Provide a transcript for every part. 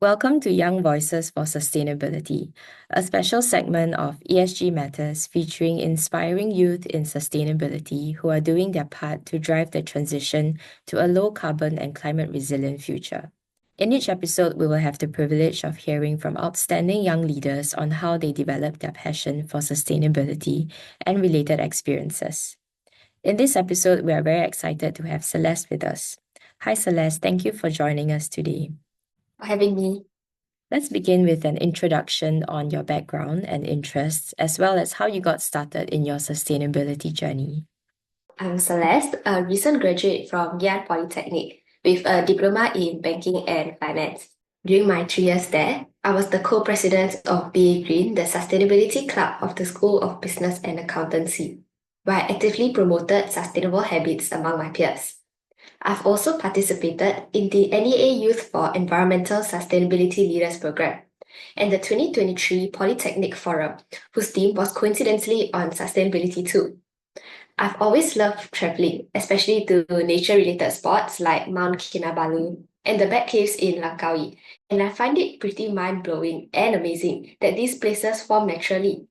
Welcome to Young Voices for Sustainability, a special segment of ESG Matters featuring inspiring youth in sustainability who are doing their part to drive the transition to a low carbon and climate resilient future. In each episode, we will have the privilege of hearing from outstanding young leaders on how they develop their passion for sustainability and related experiences. In this episode, we are very excited to have Celeste with us. Hi, Celeste. Thank you for joining us today. For having me. Let's begin with an introduction on your background and interests, as well as how you got started in your sustainability journey. I'm Celeste, a recent graduate from Ngee Ann Polytechnic with a diploma in banking and finance. During my 3 years there, I was the co-president of BA Green, the sustainability club of the School of Business and Accountancy, where I actively promoted sustainable habits among my peers. I've also participated in the NEA Youth for Environmental Sustainability Leaders Program and the 2023 Polytechnic Forum, whose theme was coincidentally on sustainability too. I've always loved traveling, especially to nature-related spots like Mount Kinabalu and the Bat Caves in Langkawi, and I find it pretty mind-blowing and amazing that these places form naturally.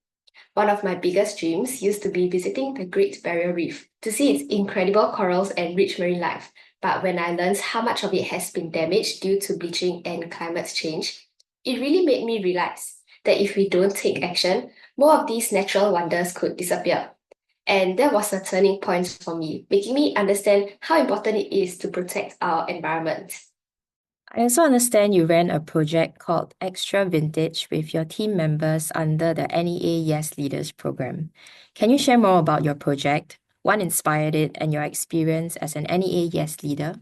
One of my biggest dreams used to be visiting the Great Barrier Reef to see its incredible corals and rich marine life. But when I learned how much of it has been damaged due to bleaching and climate change, it really made me realize that if we don't take action, more of these natural wonders could disappear. And that was a turning point for me, making me understand how important it is to protect our environment. I also understand you ran a project called XTRA Vintage with your team members under the NEA Yes Leaders program. Can you share more about your project, what inspired it, and your experience as an NEA Yes leader?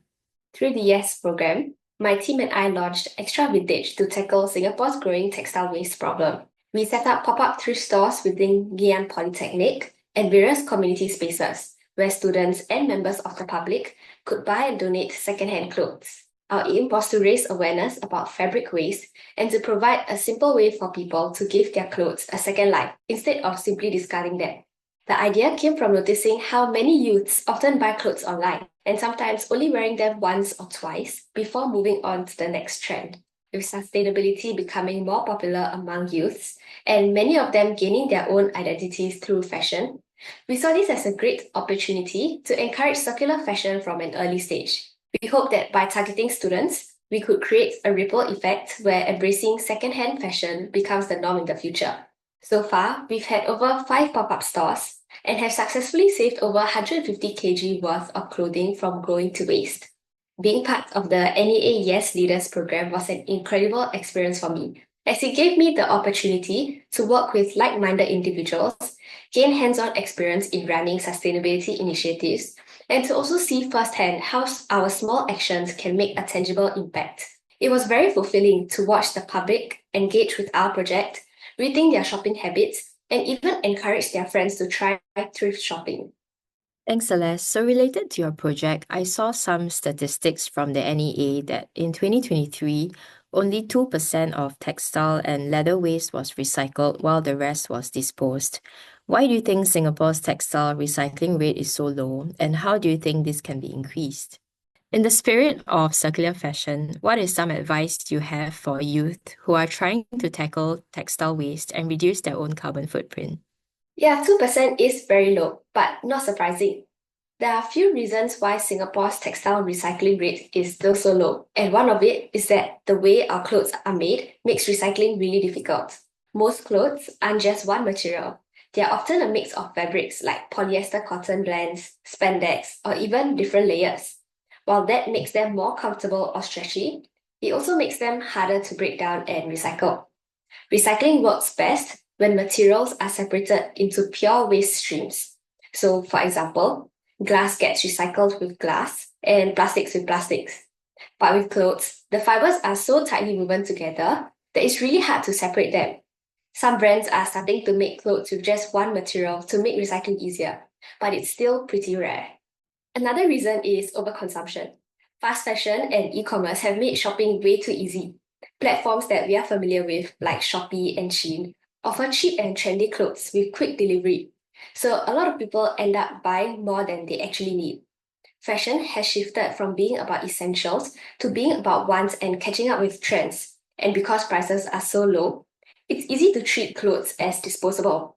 Through the Yes program, my team and I launched XTRA Vintage to tackle Singapore's growing textile waste problem. We set up pop-up thrift stores within Ngee Ann Polytechnic and various community spaces where students and members of the public could buy and donate second-hand clothes. Our aim was to raise awareness about fabric waste and to provide a simple way for people to give their clothes a second life instead of simply discarding them. The idea came from noticing how many youths often buy clothes online and sometimes only wearing them once or twice before moving on to the next trend. With sustainability becoming more popular among youths and many of them gaining their own identities through fashion, we saw this as a great opportunity to encourage circular fashion from an early stage. We hope that by targeting students, we could create a ripple effect where embracing second-hand fashion becomes the norm in the future. So far, we've had over 5 pop-up stores and have successfully saved over 150 kg worth of clothing from going to waste. Being part of the NEA Yes Leaders program was an incredible experience for me, as it gave me the opportunity to work with like-minded individuals, gain hands-on experience in running sustainability initiatives, and to also see firsthand how our small actions can make a tangible impact. It was very fulfilling to watch the public engage with our project, rethink their shopping habits, and even encourage their friends to try thrift shopping. Thanks, Celeste. So related to your project, I saw some statistics from the NEA that in 2023, only 2% of textile and leather waste was recycled while the rest was disposed. Why do you think Singapore's textile recycling rate is so low, and how do you think this can be increased? In the spirit of circular fashion, what is some advice you have for youth who are trying to tackle textile waste and reduce their own carbon footprint? Yeah, 2% is very low, but not surprising. There are a few reasons why Singapore's textile recycling rate is still so low, and one of it is that the way our clothes are made makes recycling really difficult. Most clothes aren't just one material. They are often a mix of fabrics like polyester cotton blends, spandex, or even different layers. While that makes them more comfortable or stretchy, it also makes them harder to break down and recycle. Recycling works best when materials are separated into pure waste streams. So, for example, glass gets recycled with glass and plastics with plastics. But with clothes, the fibers are so tightly woven together that it's really hard to separate them. Some brands are starting to make clothes with just one material to make recycling easier, but it's still pretty rare. Another reason is overconsumption. Fast fashion and e-commerce have made shopping way too easy. Platforms that we are familiar with, like Shopee and Shein, offer cheap and trendy clothes with quick delivery. So a lot of people end up buying more than they actually need. Fashion has shifted from being about essentials to being about wants and catching up with trends. and because prices are so low, it's easy to treat clothes as disposable.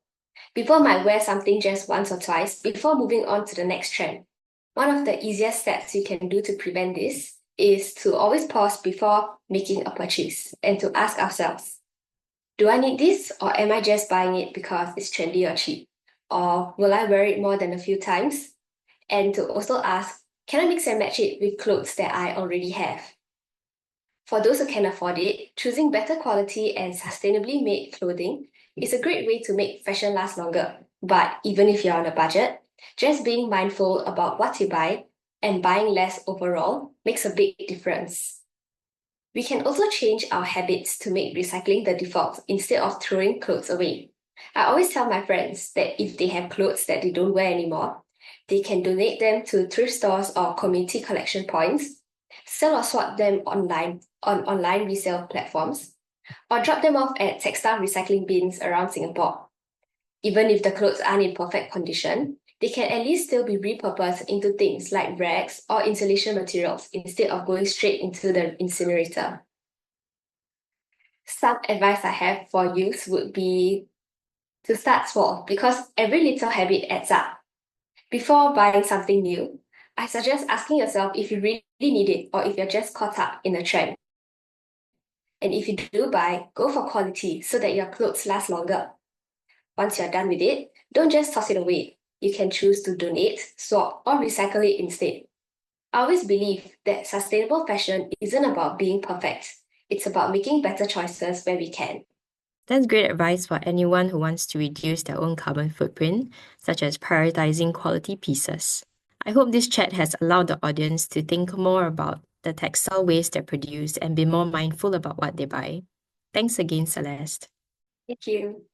People might wear something just once or twice before moving on to the next trend. One of the easiest steps you can do to prevent this is to always pause before making a purchase and to ask ourselves, do I need this, or am I just buying it because it's trendy or cheap? Or will I wear it more than a few times? And to also ask, can I mix and match it with clothes that I already have? For those who can afford it, choosing better quality and sustainably made clothing is a great way to make fashion last longer. But even if you're on a budget, just being mindful about what you buy and buying less overall makes a big difference. We can also change our habits to make recycling the default instead of throwing clothes away. I always tell my friends that if they have clothes that they don't wear anymore, they can donate them to thrift stores or community collection points, sell or swap them online on online resale platforms, or drop them off at textile recycling bins around Singapore. Even if the clothes aren't in perfect condition, they can at least still be repurposed into things like rags or insulation materials instead of going straight into the incinerator. Some advice I have for youth would be to start small because every little habit adds up. Before buying something new, I suggest asking yourself if you really need it or if you're just caught up in a trend. And if you do buy, go for quality so that your clothes last longer. Once you're done with it, don't just toss it away. You can choose to donate, swap, or recycle it instead. I always believe that sustainable fashion isn't about being perfect. It's about making better choices where we can. That's great advice for anyone who wants to reduce their own carbon footprint, such as prioritizing quality pieces. I hope this chat has allowed the audience to think more about the textile waste they produce and be more mindful about what they buy. Thanks again, Celeste. Thank you.